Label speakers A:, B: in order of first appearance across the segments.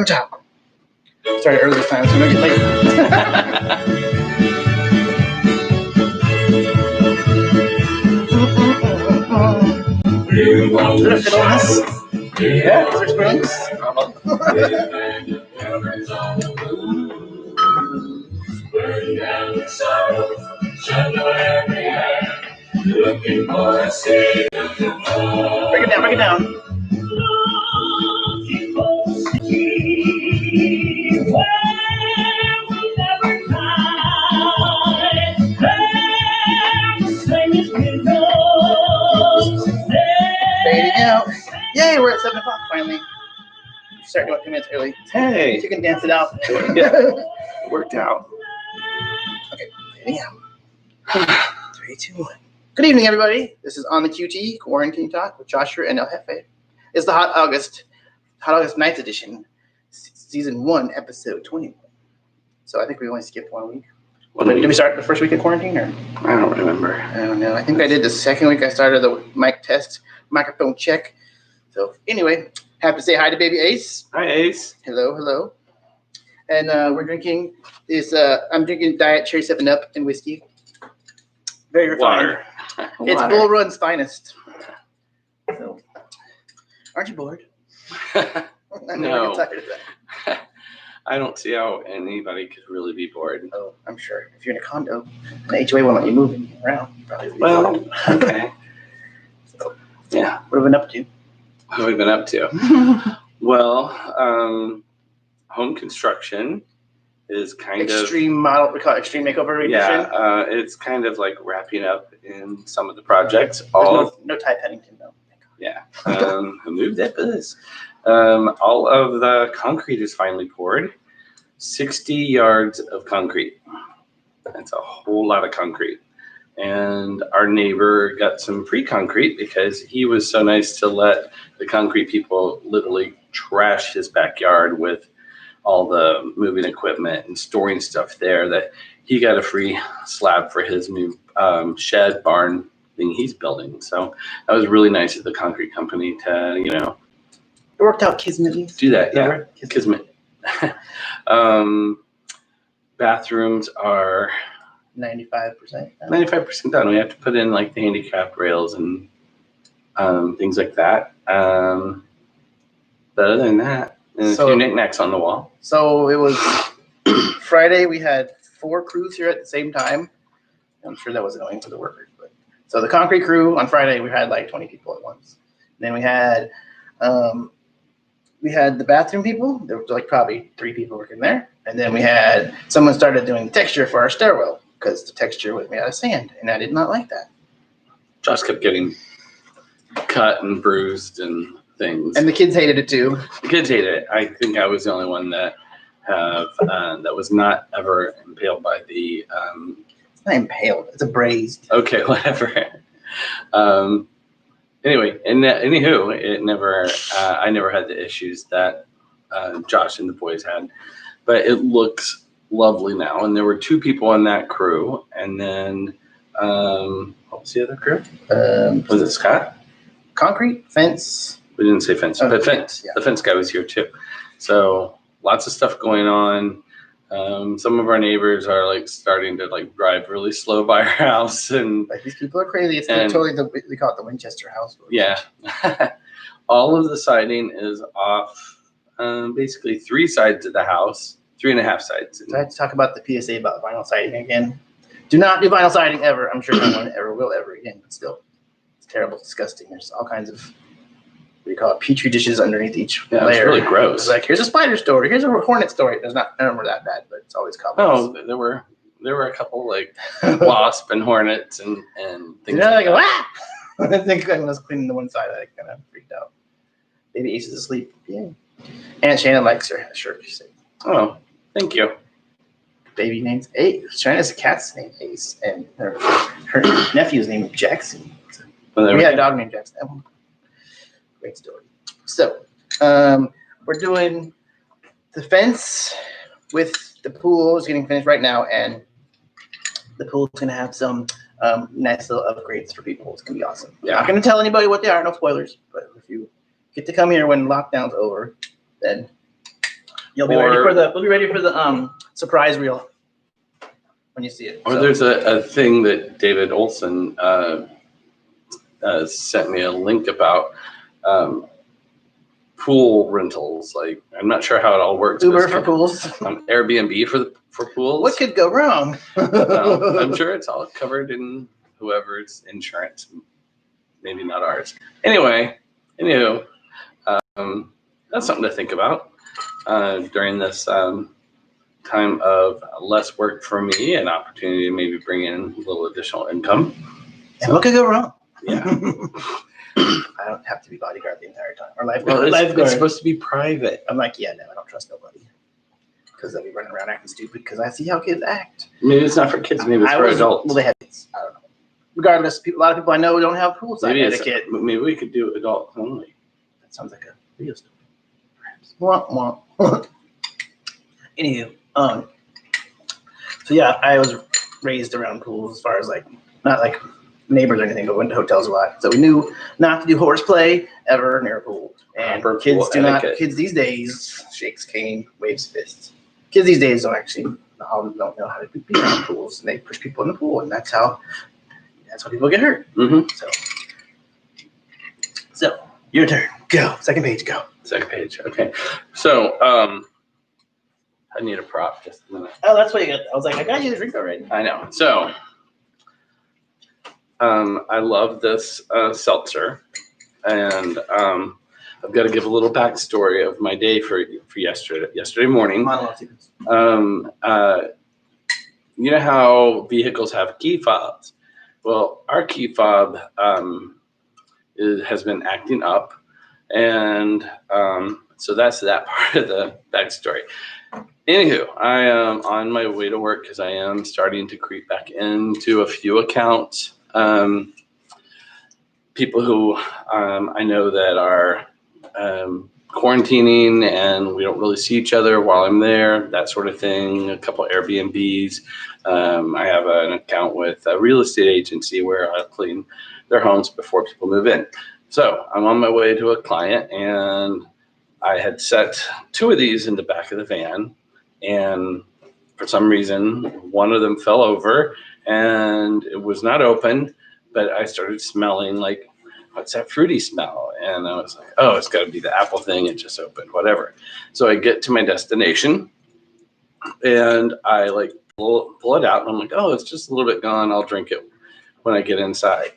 A: Taco Chop. Started early this time, so I'm gonna get late. Is it a fiddle in this? Yeah, is there spoons? Break it down, break it down. Fading out. Yay, we're at 7 o'clock finally. Starting about 2 minutes early.
B: Hey.
A: You can dance it out.
B: Yeah. Worked out.
A: Okay, fading out. 3, 2, 1. Good evening, everybody. This is On the QT, Quarantine Talk with Joshua and El Jefe. It's the Hot August 9th edition, Season 1, Episode 21. So I think we only skipped 1 week. Did we start the first week of quarantine? Or
B: I don't remember.
A: I don't know. I think I did the second week. I started the mic test, microphone check. So anyway, have to say hi to baby Ace.
B: Hi, Ace.
A: Hello, hello. And we're drinking this. I'm drinking Diet Cherry 7-Up and whiskey. Very refined.
B: Water.
A: It's Bull Run's finest. So, aren't you bored?
B: No.
A: Tired of that.
B: I don't see how anybody could really be bored.
A: Oh, I'm sure. If you're in a condo, the HOA won't let you move around. You probably be
B: Well,
A: bored.
B: okay.
A: So,
B: Yeah.
A: what have we been up to?
B: What have we been up to? Well, home construction is kind
A: Extreme model, we call it extreme makeover edition.
B: Yeah, it's kind of like wrapping up in some of the projects.
A: No Ty Pennington, though.
B: Yeah. Move that buzz. All of the concrete is finally poured. 60 yards of concrete. That's a whole lot of concrete. And our neighbor got some free concrete because he was so nice to let the concrete people literally trash his backyard with all the moving equipment and storing stuff there, that he got a free slab for his new shed barn thing he's building. So that was really nice of the concrete company to,
A: It worked out kismet.
B: do that. Yeah, kismet. Bathrooms are
A: 95%.
B: 95% done. We have to put in like the handicap rails and things like that. But other than that, and a few knickknacks on the wall.
A: So it was Friday. We had 4 crews here at the same time. I'm sure that was annoying for the workers. But so the concrete crew on Friday, we had like 20 people at once. And then we had the bathroom people. There was like probably 3 people working there. And then we had someone started doing the texture for our stairwell because the texture was made out of sand, and I did not like that.
B: Josh kept getting cut and bruised and things.
A: And the kids hated it too.
B: The kids hated it. I think I was the only one that that was not ever impaled by the.
A: It's not impaled. It's abrased.
B: Okay, whatever. Anyway, anywho, it never. I never had the issues that Josh and the boys had, but it looks lovely now. And there were 2 people on that crew, and then what was the other crew? Was it Scott?
A: Concrete, fence.
B: We didn't say fence, but fence.
A: Yeah.
B: The fence guy was here too. So lots of stuff going on. Some of our neighbors are like starting to like drive really slow by our house, and
A: like these people are crazy. It's totally we call it the Winchester house.
B: Yeah. All of the siding is off. Basically 3 sides of the house, 3.5 sides.
A: So I have to talk about the PSA about vinyl siding again. Do not do vinyl siding ever. I'm sure no one ever will ever again, but still, it's terrible, it's disgusting. There's all kinds of call it petri dishes underneath each layer.
B: It's really gross.
A: It's like, here's a spider story, here's a hornet story. There's not none of them are that bad, but it's always cobwebs.
B: No, there were a couple like wasp and hornets and things.
A: Like that. I think when I was cleaning the one side, I kind of freaked out. Baby Ace is asleep. Yeah. Aunt Shannon likes her shirt. She said,
B: "Oh, thank you."
A: Baby name's Ace. Shannon's cat's name Ace, and her nephew's name Jackson. So we had a dog named Jackson. Great story. So, we're doing the fence with the pool is getting finished right now, and the pool is going to have some nice little upgrades for people. It's going to be awesome. Yeah. I'm not going to tell anybody what they are, no spoilers, but if you get to come here when lockdown's over, then You'll be ready for the. We'll be ready for the surprise reel when you see it.
B: Or there's a thing that David Olson sent me a link about pool rentals. Like, I'm not sure how it all works.
A: Uber for pools.
B: Airbnb for pools.
A: What could go wrong?
B: Well, I'm sure it's all covered in whoever's insurance. Maybe not ours. Anyway, that's something to think about during this time of less work for me, an opportunity to maybe bring in a little additional income.
A: And what could go wrong?
B: Yeah.
A: I don't have to be bodyguard the entire time. Or lifeguard.
B: Well,
A: lifeguard.
B: It's supposed to be private.
A: I'm like, yeah, no, I don't trust nobody. Because they'll be running around acting stupid because I see how kids act.
B: Maybe it's not for kids. Maybe it's for adults.
A: Well, they have kids. I don't know. Regardless, a lot of people I know don't have poolside etiquette.
B: Maybe we could do adult only.
A: That sounds like a video story. Perhaps. Wah, wah. Anywho, so yeah, I was raised around pools as far as like, not like neighbors or anything, but went to hotels a lot. So we knew not to do horseplay ever near a pool. And kids these days shakes cane, waves fists. Kids these days don't know how to be around pools, and they push people in the pool, and that's how people get hurt.
B: Mm-hmm.
A: So your turn. Go. Second page. Go.
B: Second page. Okay. So I need a prop. Just a minute.
A: Oh, that's what you got. I was like, I got you the drink already.
B: I know. So I love this seltzer, and I've got to give a little backstory of my day for yesterday morning. You know how vehicles have key fobs? Well, our key fob has been acting up, and so that's that part of the backstory. Anywho, I am on my way to work because I am starting to creep back into a few accounts. People who I know that are quarantining and we don't really see each other while I'm there, that sort of thing. A couple Airbnbs. I have an account with a real estate agency where I clean their homes before people move in. So I'm on my way to a client, and I had set 2 of these in the back of the van, and for some reason, one of them fell over and it was not open, but I started smelling like, what's that fruity smell? And I was like, oh, it's got to be the apple thing. It just opened, whatever. So I get to my destination, and I like pull it out, and I'm like, oh, it's just a little bit gone. I'll drink it when I get inside.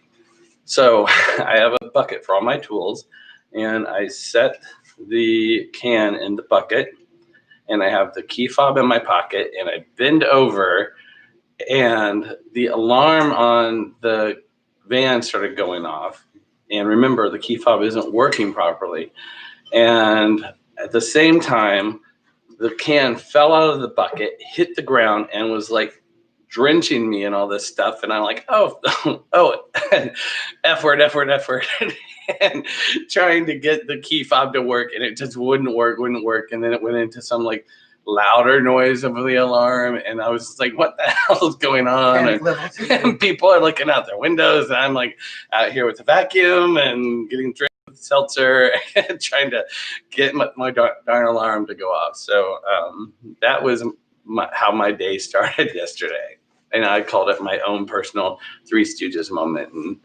B: So I have a bucket for all my tools, and I set the can in the bucket, and I have the key fob in my pocket, and I bend over, and the alarm on the van started going off. And remember, the key fob isn't working properly. And at the same time, the can fell out of the bucket, hit the ground, and was like drenching me and all this stuff. And I'm like, oh, F word, and trying to get the key fob to work, and it just wouldn't work. And then it went into some like louder noise of the alarm, and I was like, what the hell is going on? And people are looking out their windows, and I'm like out here with the vacuum and getting drink with seltzer and trying to get my darn alarm to go off. So that was how my day started yesterday, and I called it my own personal Three Stooges moment, and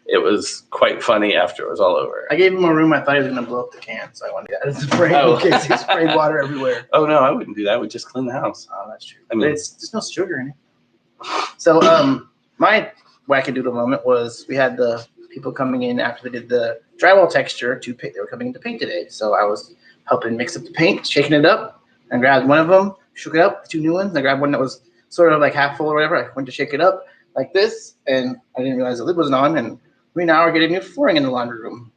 B: it was quite funny after it was all over.
A: I gave him more room. I thought he was going to blow up the can, so I wanted to get spray in case he sprayed water everywhere.
B: Oh, no, I wouldn't do that. We'd just clean the house.
A: Oh, that's true. I mean, there's no sugar in it. So my wackadoodle moment was we had the people coming in after they did the drywall texture to paint. They were coming in to paint today. So I was helping mix up the paint, shaking it up, and grabbed one of them, shook it up, 2 new ones. I grabbed one that was sort of like half full or whatever. I went to shake it up like this, and I didn't realize the lid wasn't on, and we now are getting new flooring in the laundry room.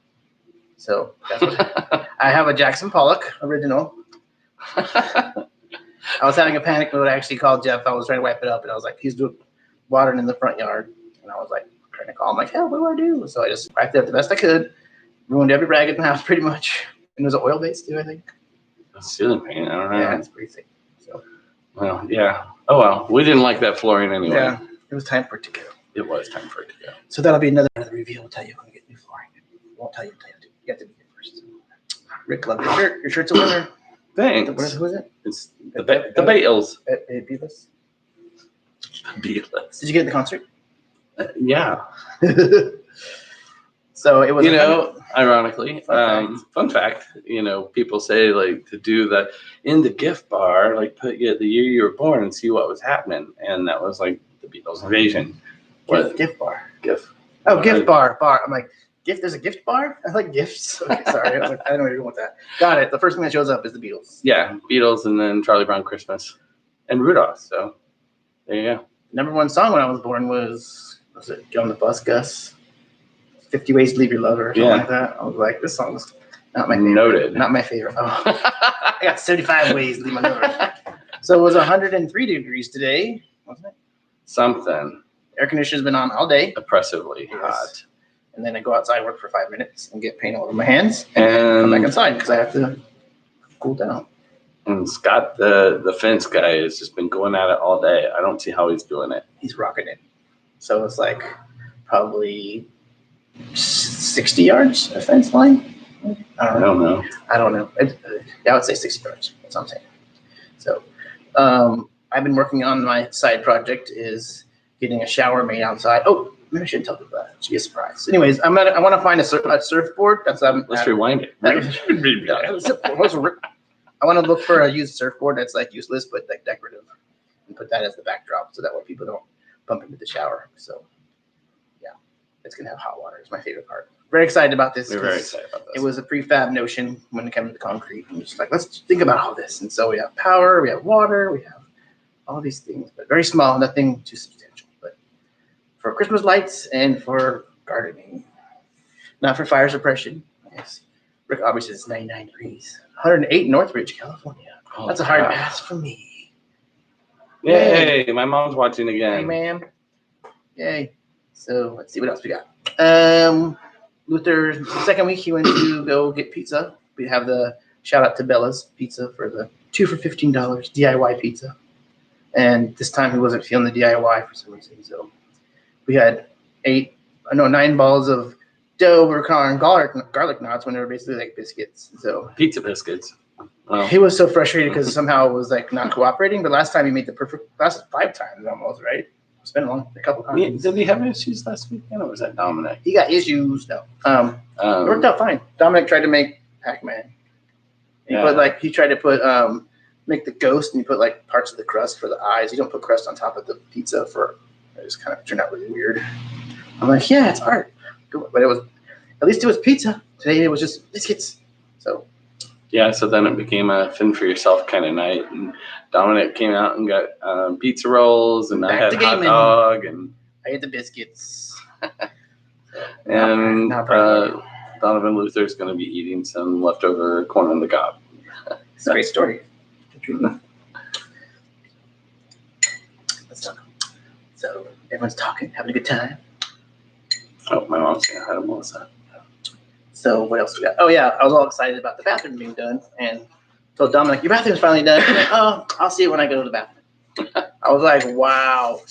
A: So that's what I have a Jackson Pollock original. I was having a panic mode. I actually called Jeff. I was trying to wipe it up, and I was like, he's doing watering in the front yard. And I was like, trying to call him, like, hell, what do I do? So I just wiped it up the best I could. Ruined every rag in the house pretty much. And it was an oil base too, I think.
B: Ceiling paint, I don't know.
A: Yeah, it's pretty thick. So.
B: Well, yeah. Oh, well, we didn't like that flooring anyway.
A: Yeah, it was time for it to go.
B: It was time for it to go.
A: So that'll be another review. We'll tell you when we get new flooring. We won't tell you. You have to be here first. Rick, love your shirt. Your shirt's a winner.
B: Thanks.
A: Who is it?
B: It's the Beatles.
A: Beatles.
B: Beatles.
A: Did you get the concert?
B: Yeah.
A: So it was.
B: Ironically, fun fact. People say like to do the in the gift bar, like put the year you were born and see what was happening, and that was like the Beatles invasion.
A: Gift bar.
B: Gift.
A: Oh, gift bar. I'm like, gift. There's a gift bar. I like gifts. Okay, sorry, I don't know where you're going with that. Got it. The first thing that shows up is the Beatles.
B: Yeah, Beatles, and then Charlie Brown Christmas, and Rudolph. So there you go.
A: Number one song when I was born was it Get on the Bus, Gus? 50 Ways to Leave Your Lover or something like that. I was like, this song's not my favorite.
B: Noted.
A: Not my favorite. Oh, I got 75 ways to leave my lover. So it was 103 degrees today, wasn't it?
B: Something.
A: Air conditioner's been on all day.
B: Oppressively hot.
A: And then I go outside, work for 5 minutes, and get paint all over my hands, and
B: And
A: come back inside because I have to cool down.
B: And Scott, the fence guy, has just been going at it all day. I don't see how he's doing it.
A: He's rocking it. So it's like probably 60 yards of fence line. I don't know. I would say 60 yards. That's what I'm saying. So I've been working on my side project is getting a shower made outside. Oh, maybe I shouldn't tell people that. It should be a surprise. Anyways, I want to find a surfboard.
B: Let's rewind it.
A: I want to look for a used surfboard that's like useless but like decorative, and put that as the backdrop so that way people don't bump into the shower. So yeah, it's gonna have hot water. It's my favorite part. Very excited about this.
B: We're very excited about this.
A: It was a prefab notion when it came to concrete. And just like, let's think about all this. And so we have power, we have water, we have all these things, but very small, nothing too substantial. But for Christmas lights and for gardening, not for fire suppression. Yes. Rick obviously says 99 degrees. 108 Northridge, California.
B: Oh,
A: that's a hard pass for me.
B: Yay! My mom's watching again.
A: Hey, ma'am. Yay. So let's see what else we got. Luther, the second week he went to go get pizza. We have the shout out to Bella's Pizza for the 2 for $15 DIY pizza. And this time he wasn't feeling the DIY for some reason. So we had 9 balls of dough. We were calling garlic knots when they were basically like biscuits. So
B: pizza biscuits. Wow.
A: He was so frustrated because somehow it was like not cooperating. But last time he made the perfect. Last 5 times almost, right? It's been a couple times.
B: Did he have issues last weekend, or was that Dominic?
A: He got issues. No. It worked out fine. Dominic tried to make Pac-Man. He tried to put make the ghost, and he put like parts of the crust for the eyes. You don't put crust on top of the pizza it just kind of turned out really weird. I'm like, yeah, it's art. But at least it was pizza. Today it was just biscuits. So
B: yeah, so then it became a fend for yourself kind of night, and Dominic came out and got pizza rolls, and I had hot dog, and
A: I ate the biscuits.
B: And Donovan Luther's going to be eating some leftover corn on the cob.
A: It's a great story. Let's talk. So everyone's talking, having a good time.
B: Oh, my mom's saying hi to Melissa.
A: So what else we got? Oh yeah, I was all excited about the bathroom being done, and told Dominic, "Your bathroom's finally done." He's like, "Oh, I'll see it when I go to the bathroom." I was like, "Wow,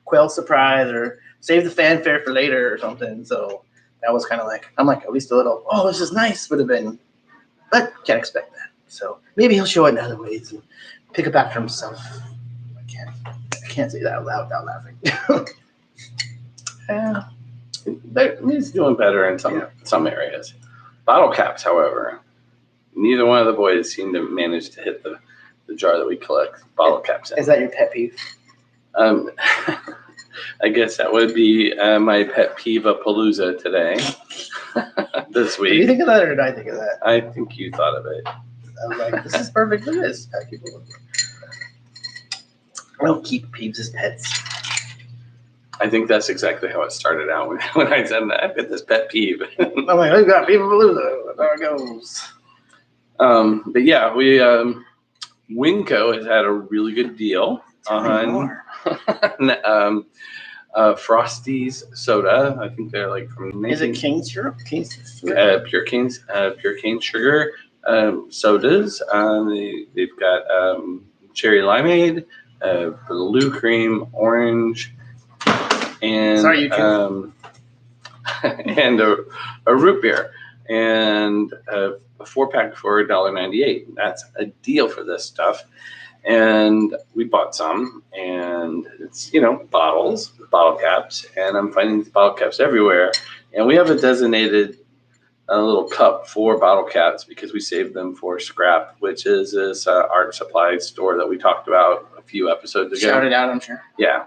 A: quell surprise or save the fanfare for later or something." So that was kind of like, I'm like, at least a little. Oh, this is nice would have been, but can't expect that. So maybe he'll show it in other ways and pick up after himself. I can't say that out loud without laughing.
B: Yeah. He's doing better in some areas. Bottle caps, however, neither one of the boys seem to manage to hit the jar that we collect bottle caps in.
A: Is that your pet peeve?
B: I guess that would be my pet peeve of Palooza today. This week.
A: Did you think of that or did I think of that?
B: I think you thought of it.
A: I was like, this is perfect for this. I don't keep peeves as pets.
B: I think that's exactly how it started out when I said that. I've got this pet peeve.
A: I'm like, I've got people Palooza. There it goes.
B: But yeah, Winco has had a really good deal on Frosty's soda. I think they're like from.
A: Is it cane syrup?
B: Pure cane sugar sodas. They've got cherry limeade, blue cream, orange. And
A: Sorry, you can.
B: And a root beer, and a 4-pack for $1.98. That's a deal for this stuff. And we bought some, and it's, bottles, bottle caps, and I'm finding these bottle caps everywhere. And we have a designated little cup for bottle caps because we saved them for Scrap, which is this art supply store that we talked about a few episodes ago.
A: Shout it out, I'm sure.
B: Yeah,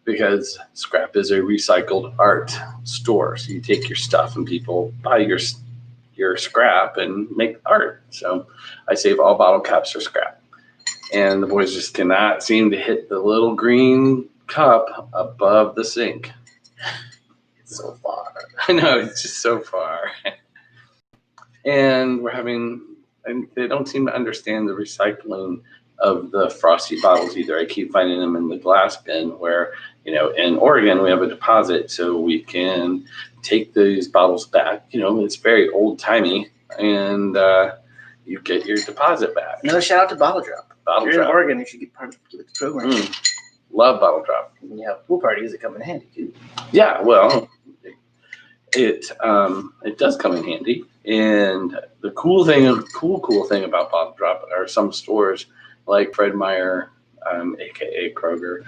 B: because Scrap is a recycled art store. So you take your stuff and people buy your scrap and make art. So I save all bottle caps for Scrap. And the boys just cannot seem to hit the little green cup above the sink.
A: It's so far.
B: I know, it's just so far. And they don't seem to understand the recycling of the Frosty bottles either. I keep finding them in the glass bin where, in Oregon, we have a deposit so we can take these bottles back. It's very old timey, and you get your deposit back.
A: Another shout out to Bottle Drop. If you're in Oregon, you should get part of the program.
B: Love Bottle Drop.
A: When you have pool parties, that come in handy too.
B: Yeah, well, it does come in handy. And the cool thing about Bottle Drop are some stores like Fred Meyer, aka Kroger,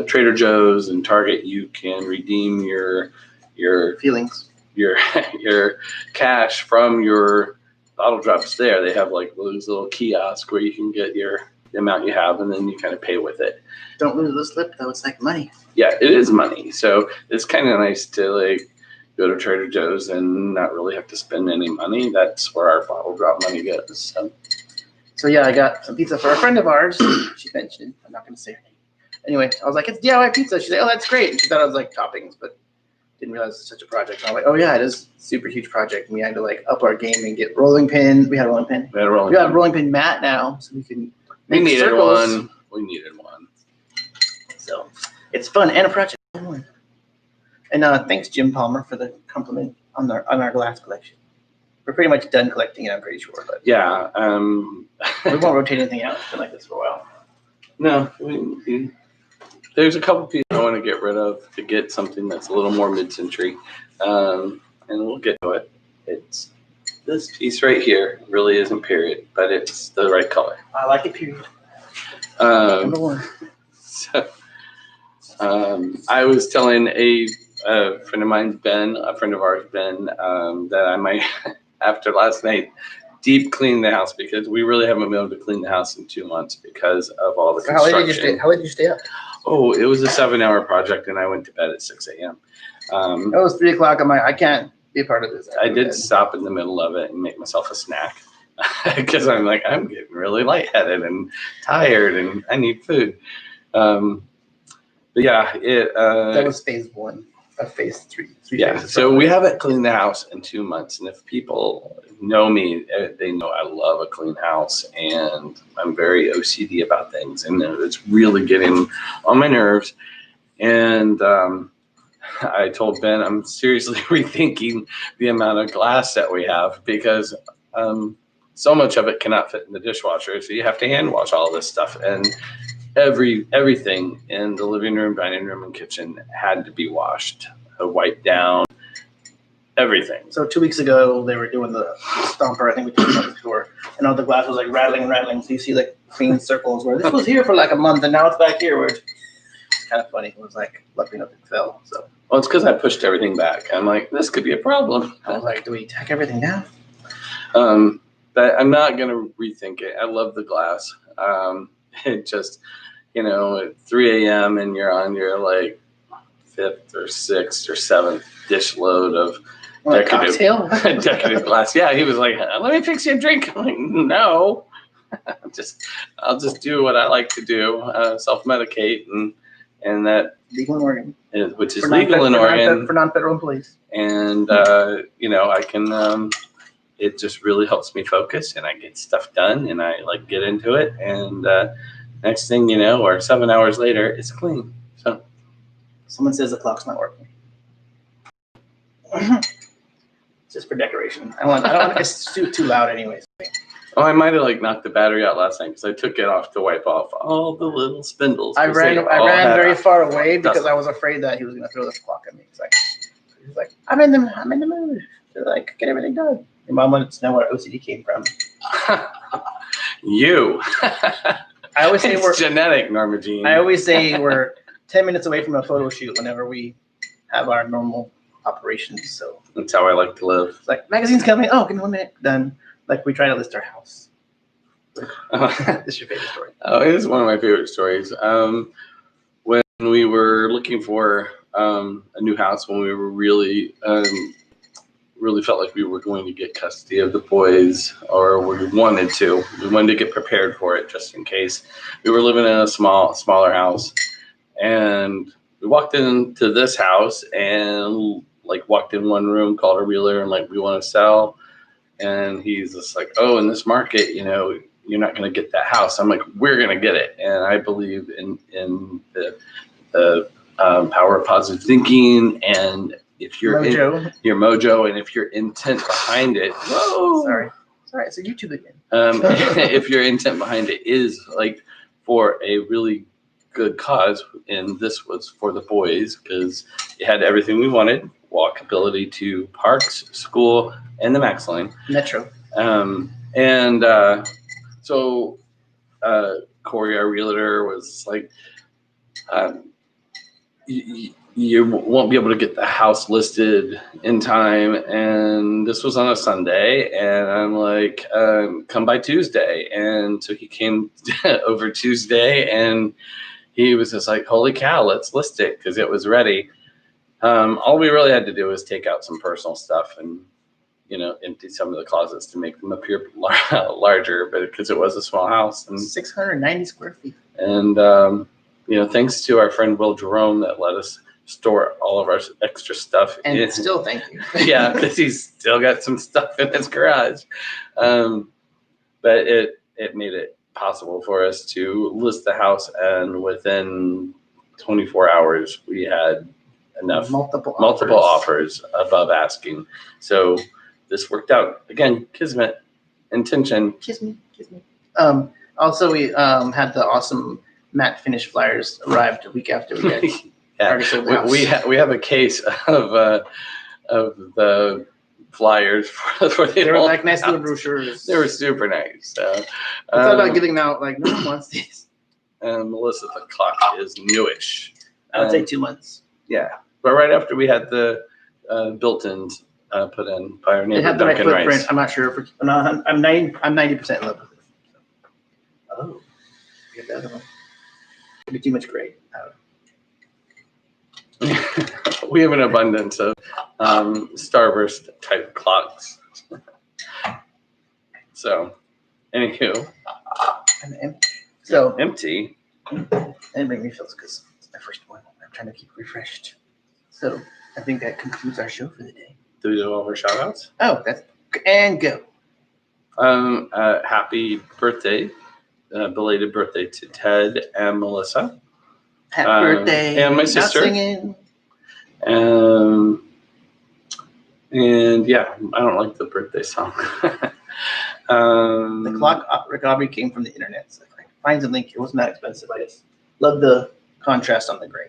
B: Trader Joe's, and Target. You can redeem your
A: feelings,
B: your cash from your Bottle Drops there. They have like those little kiosks where you can get the amount you have, and then you kind of pay with it.
A: Don't lose the slip though. It's like money.
B: Yeah, it is money. So it's kind of nice to go to Trader Joe's and not really have to spend any money. That's where our Bottle Drop money goes.
A: So yeah, I got some pizza for a friend of ours. She mentioned, I'm not going to say her name. Anyway, I was like, it's DIY pizza. She's like, oh, that's great. And she thought I was like toppings, but didn't realize it's such a project. And I was like, oh yeah, it is a super huge project. And we had to up our game and get rolling pin. We had a rolling pin. We have a rolling pin mat now, so we can make circles.
B: We needed one.
A: So it's fun and a project. And thanks, Jim Palmer, for the compliment on our glass collection. We're pretty much done collecting it, I'm pretty sure. But
B: yeah,
A: we won't rotate anything out. It's been like this for a while.
B: No, there's a couple pieces I want to get rid of to get something that's a little more mid-century, and we'll get to it. It's this piece right here. Really isn't period, but it's the right color.
A: I like it period. Number one.
B: So, I was telling a friend of mine, Ben, a friend of ours, Ben, that I might, after last night, deep clean the house because we really haven't been able to clean the house in 2 months because of all the construction.
A: How late did you stay up?
B: Oh, it was a 7-hour project, and I went to bed at 6 a.m.
A: It was 3 o'clock. I can't be a part of this.
B: I did stop in the middle of it and make myself a snack because I'm getting really lightheaded and tired, and I need food. But yeah,
A: that was phase 1 of phase 3.
B: Yeah, so we haven't cleaned the house in 2 months, and if people know me, they know I love a clean house, and I'm very OCD about things, and it's really getting on my nerves. And I told Ben I'm seriously rethinking the amount of glass that we have because so much of it cannot fit in the dishwasher, so you have to hand wash all this stuff, and everything in the living room, dining room, and kitchen had to be washed, wiped down, everything.
A: So 2 weeks ago, they were doing the stomper. I think we talked about it before, and all the glass was rattling and rattling. So you see clean circles where this was here for a month, and now it's back here. Where it's kind of funny. It was lucky enough it fell. So
B: well, it's because I pushed everything back. I'm like, this could be a problem.
A: I was like, do we tack everything down?
B: But I'm not gonna rethink it. I love the glass. It just, at 3 a.m. and you're on your 5th or 6th or 7th dish load of decorative glass. Yeah, he was like, let me fix you a drink. I'm like, no, I'll just do what I like to do, self-medicate, and that
A: legal in Oregon,
B: which is legal in Oregon
A: for non-federal employees.
B: And I can. It just really helps me focus, and I get stuff done, and I get into it, and next thing you know, or 7 hours later, it's clean. So,
A: someone says the clock's not working. Just for decoration. I don't. It's too loud, anyways.
B: Oh, I might have knocked the battery out last night because I took it off to wipe off all the little spindles.
A: I ran very far away because I was afraid that he was going to throw the clock at me. He's like, I'm in the mood. They're like, get everything done. Your mom wanted to know where OCD came from.
B: You.
A: I always say
B: It's genetic, Norma Jean.
A: I always say we're 10 minutes away from a photo shoot whenever we have our normal operations. So
B: that's how I like to live.
A: It's like, magazine's coming. Oh, give me 1 minute. Done. Like, we try to list our house. This is your favorite story.
B: Oh, it is one of my favorite stories. When we were looking for a new house, when we were really felt like we were going to get custody of the boys, or we wanted to get prepared for it just in case. We were living in a smaller house, and we walked into this house and like walked in one room, called a realtor, and like, we want to sell. And he's just like, oh, in this market, you're not going to get that house. I'm like, we're going to get it. And I believe in the power of positive thinking. And if you're your mojo, and if your intent behind it,
A: sorry, it's a YouTube again.
B: If your intent behind it is like for a really good cause, and this was for the boys because it had everything we wanted: walkability to parks, school, and the Max Line.
A: Metro.
B: So Corey, our realtor, was like, you won't be able to get the house listed in time. And this was on a Sunday. And I'm like, come by Tuesday. And so he came over Tuesday, and he was just like, holy cow, let's list it, because it was ready. All we really had to do was take out some personal stuff and, empty some of the closets to make them appear larger, but because it was a small house. And
A: 690 square feet.
B: And, thanks to our friend Will Jerome that let us store all of our extra stuff.
A: And still thank you.
B: Yeah, because he's still got some stuff in his garage. But it made it possible for us to list the house, and within 24 hours, we had enough multiple offers above asking. So this worked out. Again, kismet, intention.
A: Kiss me. Also, we had the awesome matte finish flyers arrived a week after we had already sold the house.
B: We have a case of the flyers for the
A: They were like nice little brochures.
B: They were super nice.
A: I thought about giving them out, like, no one wants these.
B: And Melissa, the clock is newish.
A: I would say 2 months.
B: Yeah, but right after we had the built-ins put in by our neighbor.
A: It had the right
B: Duncan
A: footprint.
B: Rice.
A: I'm not sure if I'm 90% in love with it. Oh, get the other one. It'd be too much gray.
B: We have an abundance of Starburst type clocks. So, anywho.
A: So
B: empty.
A: It made me feel because it's my first one. I'm trying to keep refreshed. So I think that concludes our show for the day.
B: Do we do all of our shout outs?
A: Oh, and go.
B: Happy birthday, belated birthday to Ted and Melissa.
A: Happy birthday.
B: And my sister.
A: Not singing.
B: And yeah, I don't like the birthday song.
A: The clock, Rick Aubrey, came from the internet. So I find the link. It wasn't that expensive. I just love the contrast on the gray.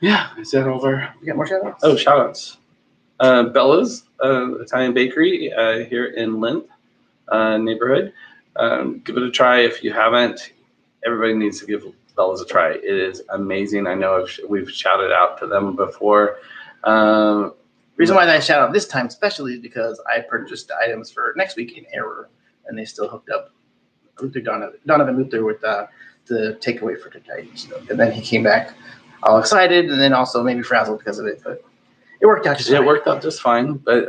B: Yeah, is that over?
A: You got more shout outs?
B: Oh, shout outs. Bella's Italian Bakery here in Linth neighborhood. Give it a try if you haven't. Everybody needs to give Bella's a try. It is amazing. I know we've shouted out to them before.
A: Reason why I shout out this time especially is because I purchased items for next week in error, and they still hooked up Donovan Luther with the takeaway for tonight. And then he came back all excited, and then also maybe frazzled because of it, but it worked out just fine.
B: It worked out just fine, but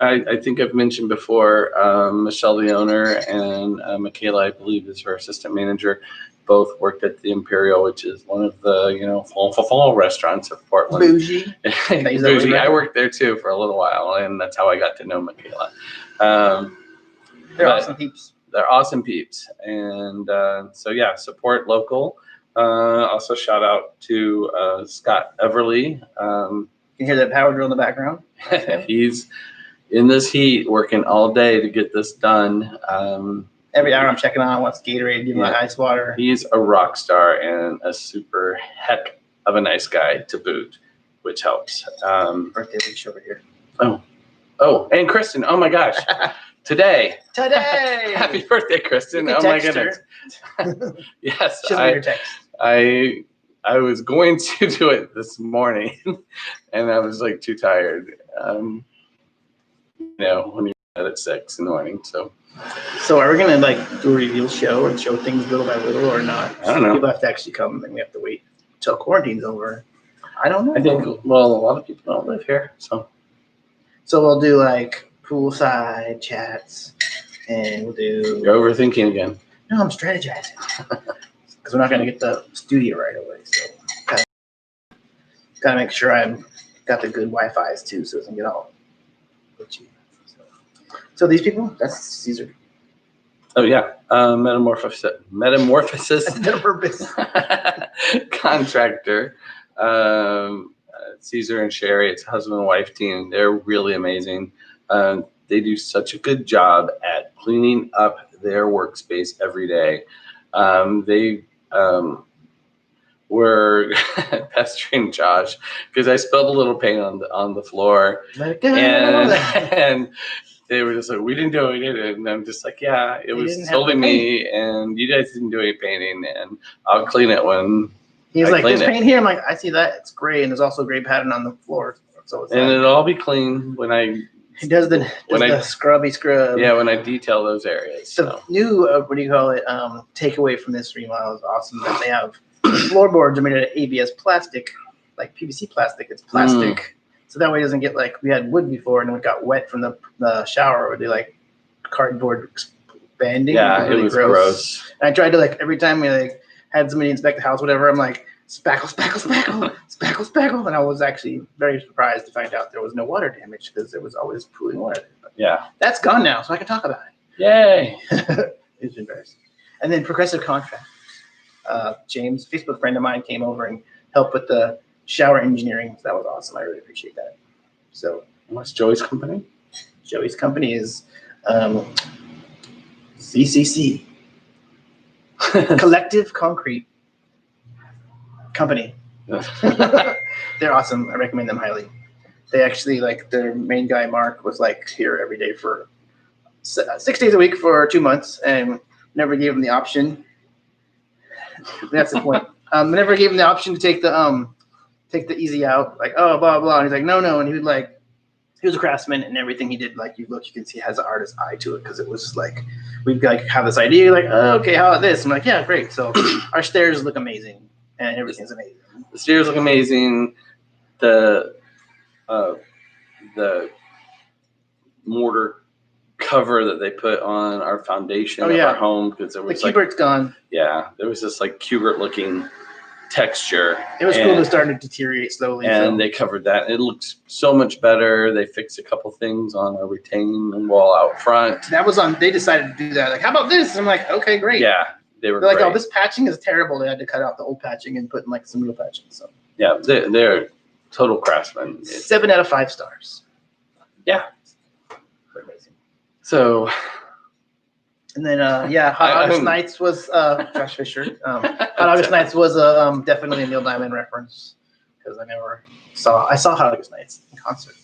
B: I think I've mentioned before, Michelle, the owner, and Michaela, I believe, is her assistant manager, both worked at the Imperial, which is one of the fall restaurants of Portland.
A: Bougie.
B: Bougie. I worked there too for a little while, and that's how I got to know Michaela.
A: They're awesome peeps.
B: They're awesome peeps, and so yeah, support local. Also, shout out to Scott Everly.
A: You can hear that power drill in the background.
B: He's in this heat, working all day to get this done.
A: Every hour I'm checking on what's Gatorade, give me ice water.
B: He's a rock star and a super heck of a nice guy to boot. which helps.
A: Birthday wish over here.
B: Oh, and Kristen, oh my gosh, today. Happy birthday, Kristen. Oh my goodness. Yes,
A: She doesn't read her text.
B: I was going to do it this morning, and I was like too tired. When you're at 6 in the morning, so.
A: So are we gonna like do a reveal show and show things little by little or not?
B: I don't know.
A: People have to actually come, and we have to wait until quarantine's over. I don't know.
B: I think a lot of people don't live here, so.
A: So we'll do like poolside chats, and we'll do.
B: You're overthinking again.
A: No, I'm strategizing because we're not gonna get the studio right away. So gotta make sure I'm got the good Wi-Fi's too, so it doesn't get all glitchy. So these people, that's Caesar.
B: Oh yeah, metamorphosis contractor. Caesar and Sherry, it's a husband and wife team. They're really amazing. They do such a good job at cleaning up their workspace every day. They were pestering Josh because I spilled a little paint on the floor, and they were just like, we didn't do it. And I'm just like, yeah, it was totally me, and you guys didn't do any painting, and I'll clean it when
A: he's like, there's paint here. I'm like, I see that. It's gray, and there's also a gray pattern on the floor. So it's
B: and it'll all be clean when I.
A: He does the scrubby scrub.
B: Yeah, when I detail those areas.
A: The new, takeaway from this remodel is awesome that they have floorboards are made out of ABS plastic, like PVC plastic. It's plastic. So that way it doesn't get like, we had wood before and it got wet from the shower. It would be like cardboard banding.
B: Yeah, it was gross.
A: And I tried to like, every time we like had somebody inspect the house, whatever, I'm like, spackle, spackle, spackle, spackle, spackle. And I was actually very surprised to find out there was no water damage because there was always pooling water there. But
B: yeah.
A: That's gone now, so I can talk about it.
B: Yay.
A: It's embarrassing. And then progressive contract. James, a Facebook friend of mine, came over and helped with the shower engineering. So that was awesome. I really appreciate that. So
B: what's Joey's company?
A: Joey's company is CCC. Collective Concrete Company. They're awesome. I recommend them highly. They actually, like, their main guy, Mark, was like here every day for 6 days a week for 2 months and never gave him the option. That's the point. Never gave him the option to take the easy out, like, oh, blah, blah. And he's like, no. And he was a craftsman, and everything he did, like, you can see has an artist's eye to it, because it was just like, we'd like have this idea, like, oh, okay, how about this? I'm like, yeah, great. So our stairs look amazing, and everything's amazing.
B: The stairs look amazing. The mortar cover that they put on our foundation of our home, because it was
A: the Cubert's gone.
B: Yeah, there was this like Cubert looking texture.
A: It was cool to start to deteriorate slowly.
B: And they covered that. It looks so much better. They fixed a couple things on our retaining wall out front.
A: That was on. They decided to do that. Like, how about this? And I'm like, okay, great.
B: Yeah, they're
A: like, oh, this patching is terrible. They had to cut out the old patching and put in like some real patching. So
B: yeah, they're total craftsmen.
A: 7 out of 5 stars.
B: Yeah,
A: they're amazing.
B: So.
A: And then, Hot August Nights was Josh Fisher. Hot August Nights was definitely a Neil Diamond reference, because I saw Hot August Nights in concert,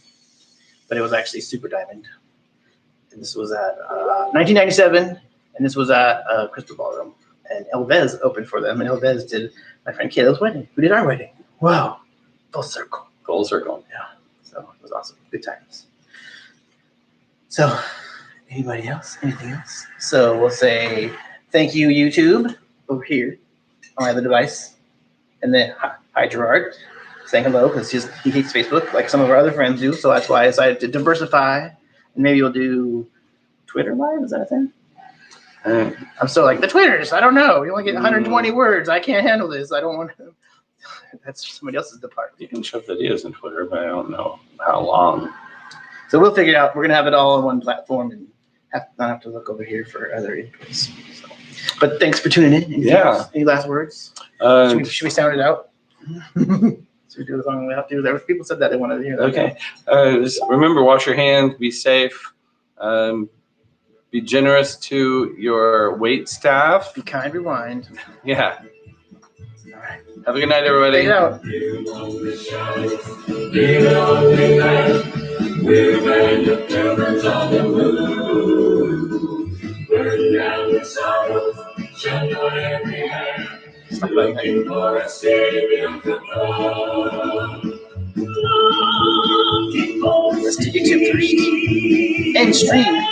A: but it was actually Super Diamond. And this was at 1997, and this was at Crystal Ballroom, and Elvez opened for them, and Elvez did my friend Kayla's wedding, who did our wedding. Wow, full circle.
B: Full circle.
A: Yeah, so it was awesome. Good times. So. Anybody else? Anything else? So we'll say thank you, YouTube, over here on my other device. And then hi, Gerard, saying hello, because he hates Facebook like some of our other friends do. So that's why I decided to diversify. And maybe we'll do Twitter Live. Is that a thing? I'm still like, the Twitters. I don't know. You only get 120 words. I can't handle this. I don't want to. That's somebody else's department.
B: You can show videos on Twitter, but I don't know how long.
A: So we'll figure it out. We're going to have it all on one platform, and not have to look over here for other inputs. So. But thanks for tuning in. Any last words? Should we sound it out? Should we do the song we have to? There was people said that they wanted to hear that.
B: Okay. Just remember, wash your hands, be safe, be generous to your wait staff.
A: Be kind, rewind.
B: Yeah.
A: All right.
B: Have a good night, everybody.
A: Take it out.
C: Looking for a savior to come.
A: Let's do YouTube first. And stream.